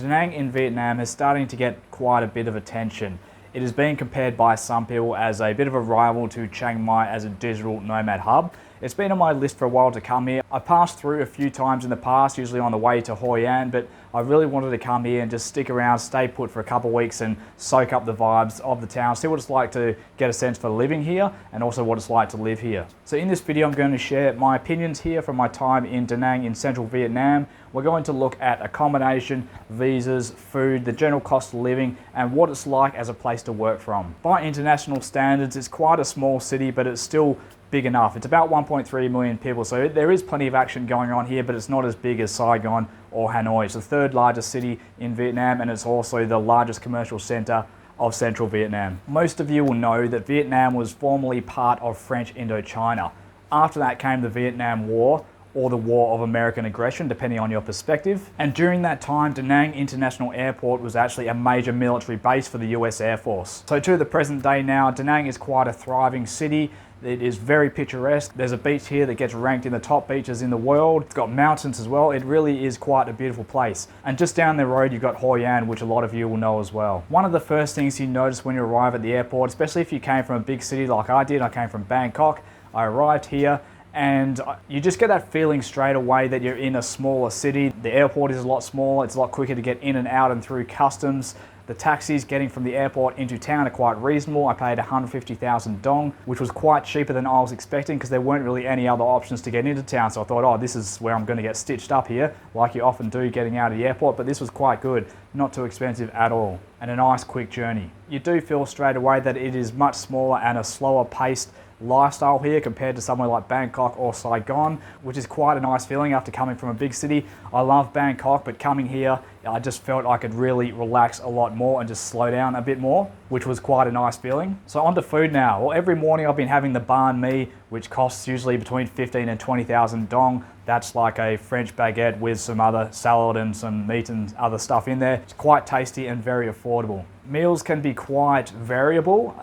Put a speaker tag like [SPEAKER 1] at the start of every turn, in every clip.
[SPEAKER 1] Danang in Vietnam is starting to get quite a bit of attention. It is being compared by some people as a bit of a rival to Chiang Mai as a digital nomad hub. It's been on my list for a while to come here. I've passed through a few times in the past, usually on the way to Hoi An, but I really wanted to come here and just stick around, stay put for a couple of weeks and soak up the vibes of the town, see what it's like to get a sense for living here and also what it's like to live here. So in this video, I'm going to share my opinions here from my time in Danang in central Vietnam. We're going to look at accommodation, visas, food, the general cost of living, and what it's like as a place to work from. By international standards, it's quite a small city, but it's still big enough. It's about 1.3 million people, so there is plenty of action going on here, but it's not as big as Saigon or Hanoi. It's the third largest city in Vietnam, and it's also the largest commercial center of central Vietnam. Most of you will know that Vietnam was formerly part of French Indochina. After that came the Vietnam War, or the War of American Aggression, depending on your perspective. And during that time, Danang International Airport was actually a major military base for the US Air Force. So to the present day now, Danang is quite a thriving city. It is very picturesque. There's a beach here that gets ranked in the top beaches in the world. It's got mountains as well. It really is quite a beautiful place. And just down the road, you've got Hoi An, which a lot of you will know as well. One of the first things you notice when you arrive at the airport, especially if you came from a big city like I did, I came from Bangkok. I arrived here and you just get that feeling straight away that you're in a smaller city. The airport is a lot smaller. It's a lot quicker to get in and out and through customs. The taxis getting from the airport into town are quite reasonable. I paid 150,000 dong, which was quite cheaper than I was expecting because there weren't really any other options to get into town. So I thought, oh, this is where I'm going to get stitched up here, like you often do getting out of the airport. But this was quite good, not too expensive at all, and a nice quick journey. You do feel straight away that it is much smaller and a slower paced lifestyle here compared to somewhere like Bangkok or Saigon, which is quite a nice feeling after coming from a big city. I love Bangkok, but coming here, I just felt I could really relax a lot more and just slow down a bit more, which was quite a nice feeling. So on to food now. Well, every morning I've been having the banh mi, which costs usually between 15 and 20,000 dong. That's like a French baguette with some other salad and some meat and other stuff in there. It's quite tasty and very affordable. Meals can be quite variable.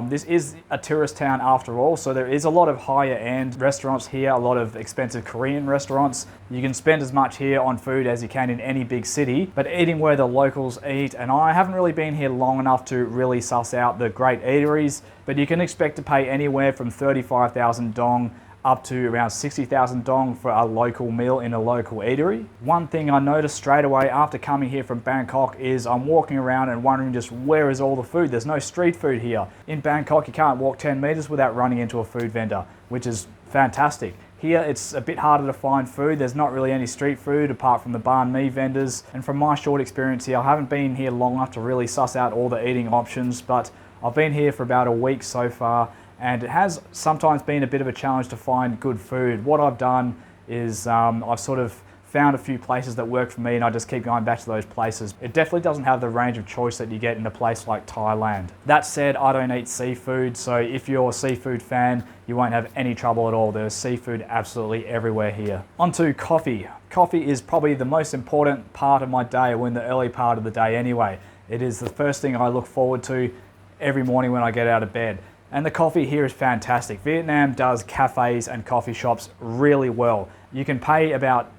[SPEAKER 1] This is a tourist town after all, so there is a lot of higher end restaurants here, a lot of expensive Korean restaurants. You can spend as much here on food as you can in any big city, but eating where the locals eat, and I haven't really been here long enough to really suss out the great eateries, but you can expect to pay anywhere from 35,000 dong up to around 60,000 dong for a local meal in a local eatery. One thing I noticed straight away after coming here from Bangkok is I'm walking around and wondering just where is all the food? There's no street food here. In Bangkok, you can't walk 10 meters without running into a food vendor, which is fantastic. Here, it's a bit harder to find food. There's not really any street food apart from the banh mi vendors. And from my short experience here, I haven't been here long enough to really suss out all the eating options, but I've been here for about a week so far, and it has sometimes been a bit of a challenge to find good food. What I've done is I've sort of found a few places that work for me and I just keep going back to those places. It definitely doesn't have the range of choice that you get in a place like Thailand. That said, I don't eat seafood, so if you're a seafood fan, you won't have any trouble at all. There's seafood absolutely everywhere here. On to coffee. Coffee is probably the most important part of my day, or in the early part of the day anyway. It is the first thing I look forward to every morning when I get out of bed. And the coffee here is fantastic. Vietnam does cafes and coffee shops really well. You can pay about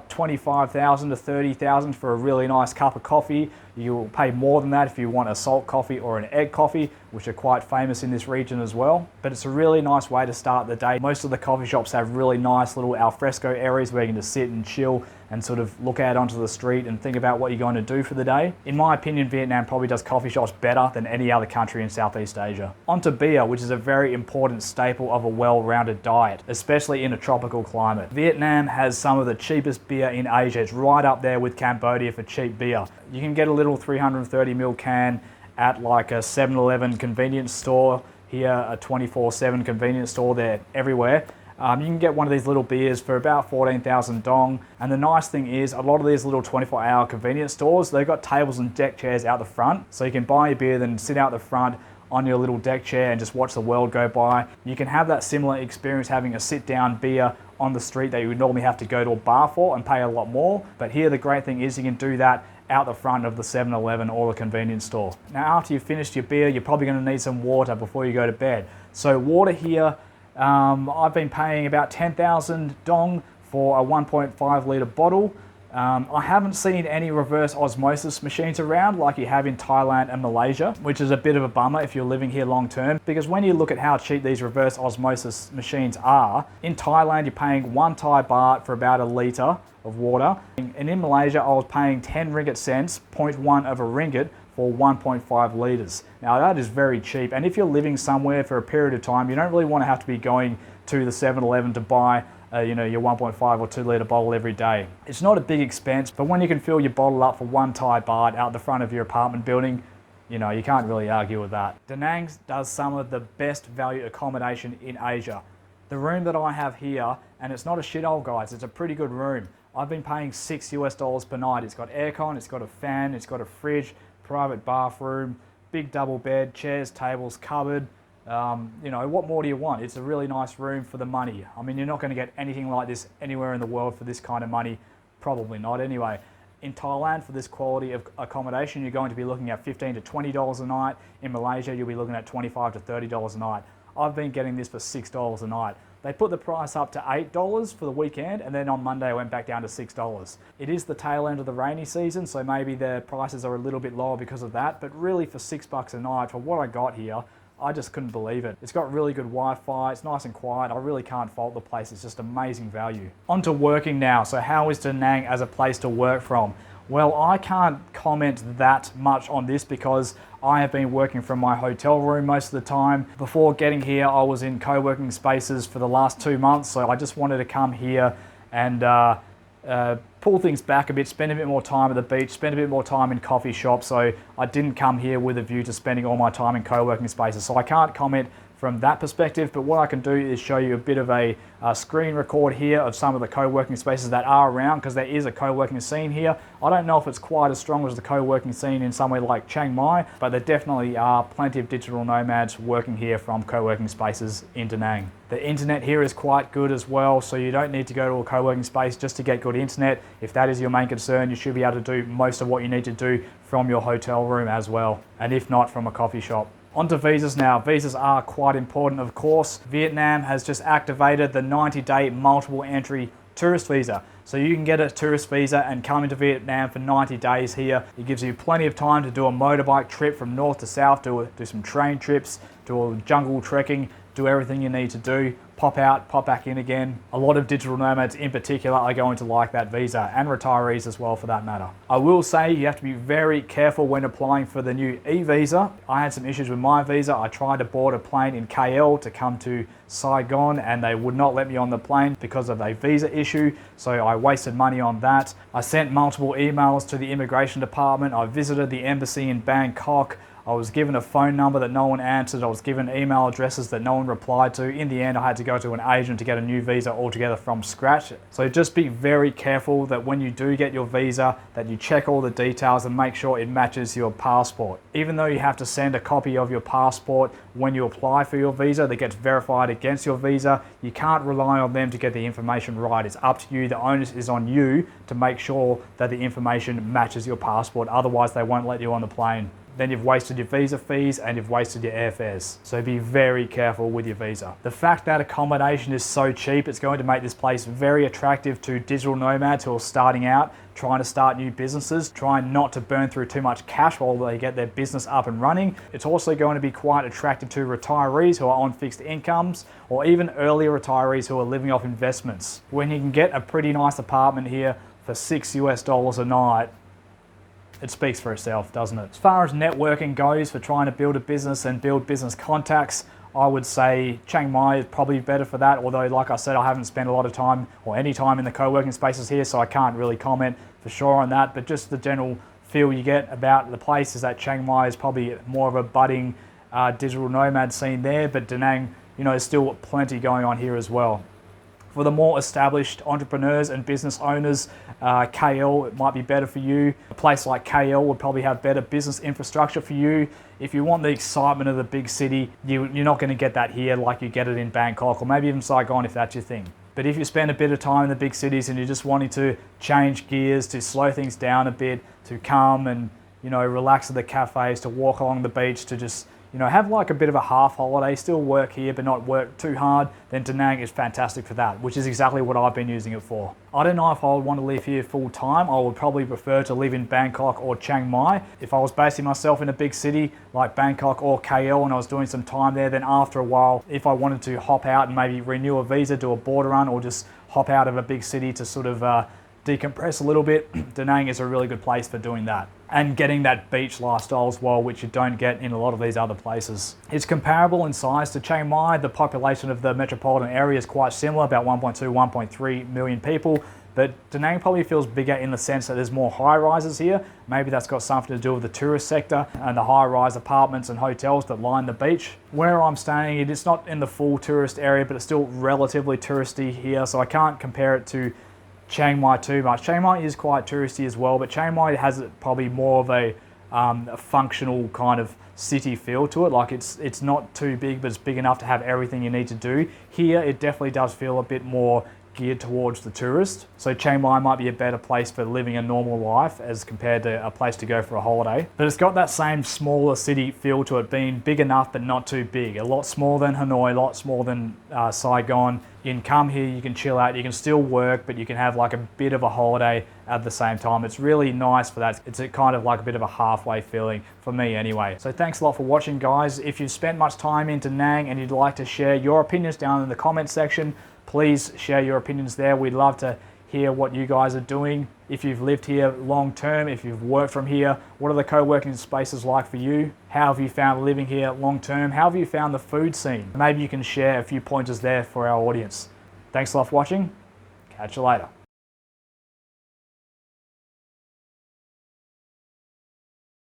[SPEAKER 1] 25,000 to 30,000 for a really nice cup of coffee. You'll pay more than that if you want a salt coffee or an egg coffee, which are quite famous in this region as well. But it's a really nice way to start the day. Most of the coffee shops have really nice little alfresco areas where you can just sit and chill and sort of look out onto the street and think about what you're going to do for the day. In my opinion, Vietnam probably does coffee shops better than any other country in Southeast Asia. On to beer, which is a very important staple of a well-rounded diet, especially in a tropical climate. Vietnam has some of the cheapest beer in Asia. It's right up there with Cambodia for cheap beer. You can get a little 330ml can at like a 7-Eleven convenience store here, a 24/7 convenience store. They're everywhere. You can get one of these little beers for about 14,000 dong. And the nice thing is a lot of these little 24-hour convenience stores, they've got tables and deck chairs out the front. So you can buy your beer, then sit out the front on your little deck chair and just watch the world go by. You can have that similar experience having a sit-down beer on the street that you would normally have to go to a bar for and pay a lot more. But here the great thing is you can do that out the front of the 7-Eleven or the convenience store. Now after you've finished your beer, you're probably going to need some water before you go to bed. So water here, I've been paying about 10,000 dong for a 1.5 litre bottle. I haven't seen any reverse osmosis machines around like you have in Thailand and Malaysia, which is a bit of a bummer if you're living here long term, because when you look at how cheap these reverse osmosis machines are, in Thailand you're paying 1 Thai baht for about a litre of water, and in Malaysia I was paying 10 ringgit cents, 0.1 of a ringgit, for 1.5 litres. Now that is very cheap, and if you're living somewhere for a period of time, you don't really want to have to be going to the 7-Eleven to buy your 1.5 or 2 litre bottle every day. It's not a big expense, but when you can fill your bottle up for 1 Thai baht out the front of your apartment building, you can't really argue with that. Danang does some of the best value accommodation in Asia. The room that I have here, and it's not a shithole, guys, it's a pretty good room. I've been paying $6 per night. It's got aircon, it's got a fan, it's got a fridge, private bathroom, big double bed, chairs, tables, cupboard. What more do you want? It's a really nice room for the money. I mean, you're not going to get anything like this anywhere in the world for this kind of money. Probably not anyway. In Thailand, for this quality of accommodation, you're going to be looking at $15 to $20 a night. In Malaysia, you'll be looking at $25 to $30 a night. I've been getting this for $6 a night. They put the price up to $8 for the weekend, and then on Monday it went back down to $6. It is the tail end of the rainy season, so maybe the prices are a little bit lower because of that, but really for $6 a night, for what I got here, I just couldn't believe it. It's got really good Wi-Fi, it's nice and quiet, I really can't fault the place, it's just amazing value. On to working now. So how is Danang as a place to work from? Well, I can't comment that much on this because I have been working from my hotel room most of the time. Before getting here, I was in co-working spaces for the last 2 months, so I just wanted to come here and pull things back a bit, spend a bit more time at the beach, spend a bit more time in coffee shops. So I didn't come here with a view to spending all my time in co-working spaces. So I can't comment from that perspective, but what I can do is show you a bit of a screen record here of some of the co-working spaces that are around, because there is a co-working scene here. I don't know if it's quite as strong as the co-working scene in somewhere like Chiang Mai, but there definitely are plenty of digital nomads working here from co-working spaces in Danang. The internet here is quite good as well, so you don't need to go to a co-working space just to get good internet. If that is your main concern, you should be able to do most of what you need to do from your hotel room as well, and if not, from a coffee shop. Onto visas now. Visas are quite important, of course. Vietnam has just activated the 90-day multiple entry tourist visa. So you can get a tourist visa and come into Vietnam for 90 days here. It gives you plenty of time to do a motorbike trip from north to south, do some train trips, do a jungle trekking, do everything you need to do, pop out, pop back in again. A lot of digital nomads in particular are going to like that visa, and retirees as well for that matter. I will say you have to be very careful when applying for the new e-visa. I had some issues with my visa. I tried to board a plane in KL to come to Saigon, and they would not let me on the plane because of a visa issue, so I wasted money on that. I sent multiple emails to the immigration department. I visited the embassy in Bangkok. I was given a phone number that no one answered. I was given email addresses that no one replied to. In the end, I had to go to an agent to get a new visa altogether from scratch. So just be very careful that when you do get your visa, that you check all the details and make sure it matches your passport. Even though you have to send a copy of your passport when you apply for your visa that gets verified against your visa, you can't rely on them to get the information right. It's up to you. The onus is on you to make sure that the information matches your passport. Otherwise, they won't let you on the plane. Then you've wasted your visa fees and you've wasted your airfares. So be very careful with your visa. The fact that accommodation is so cheap, it's going to make this place very attractive to digital nomads who are starting out, trying to start new businesses, trying not to burn through too much cash while they get their business up and running. It's also going to be quite attractive to retirees who are on fixed incomes, or even earlier retirees who are living off investments. When you can get a pretty nice apartment here for $6 a night, it speaks for itself, doesn't it? As far as networking goes for trying to build a business and build business contacts, I would say Chiang Mai is probably better for that, although like I said, I haven't spent a lot of time or any time in the co-working spaces here, so I can't really comment for sure on that, but just the general feel you get about the place is that Chiang Mai is probably more of a budding digital nomad scene there, but Danang, there's still plenty going on here as well. For the more established entrepreneurs and business owners, KL might be better for you. A place like KL would probably have better business infrastructure for you. If you want the excitement of the big city, you're not going to get that here like you get it in Bangkok or maybe even Saigon if that's your thing. But if you spend a bit of time in the big cities and you're just wanting to change gears, to slow things down a bit, to come and relax at the cafes, to walk along the beach, to just have like a bit of a half holiday, still work here but not work too hard, then Danang is fantastic for that, which is exactly what I've been using it for. I don't know if I would want to live here full time. I would probably prefer to live in Bangkok or Chiang Mai. If I was basing myself in a big city like Bangkok or KL and I was doing some time there, then after a while, if I wanted to hop out and maybe renew a visa, do a border run, or just hop out of a big city to sort of decompress a little bit, Danang is a really good place for doing that. And getting that beach lifestyle as well, which you don't get in a lot of these other places. It's comparable in size to Chiang Mai. The population of the metropolitan area is quite similar, about 1.2, 1.3 million people. But Danang probably feels bigger in the sense that there's more high-rises here. Maybe that's got something to do with the tourist sector and the high-rise apartments and hotels that line the beach. Where I'm staying, it's not in the full tourist area, but it's still relatively touristy here, so I can't compare it to Chiang Mai too much. Chiang Mai is quite touristy as well, but Chiang Mai has probably more of a functional kind of city feel to it. Like it's not too big, but it's big enough to have everything you need to do. Here, it definitely does feel a bit more geared towards the tourist. So Chiang Mai might be a better place for living a normal life as compared to a place to go for a holiday. But it's got that same smaller city feel to it, being big enough but not too big. A lot smaller than Hanoi, a lot smaller than Saigon. You can come here, you can chill out, you can still work, but you can have like a bit of a holiday at the same time. It's really nice for that. It's a kind of like a bit of a halfway feeling for me anyway. So thanks a lot for watching, guys. If you've spent much time in Danang and you'd like to share your opinions down in the comment section, please share your opinions there. We'd love to hear what you guys are doing. If you've lived here long term, if you've worked from here, what are the co-working spaces like for you? How have you found living here long term? How have you found the food scene? Maybe you can share a few pointers there for our audience. Thanks a lot for watching. Catch you later.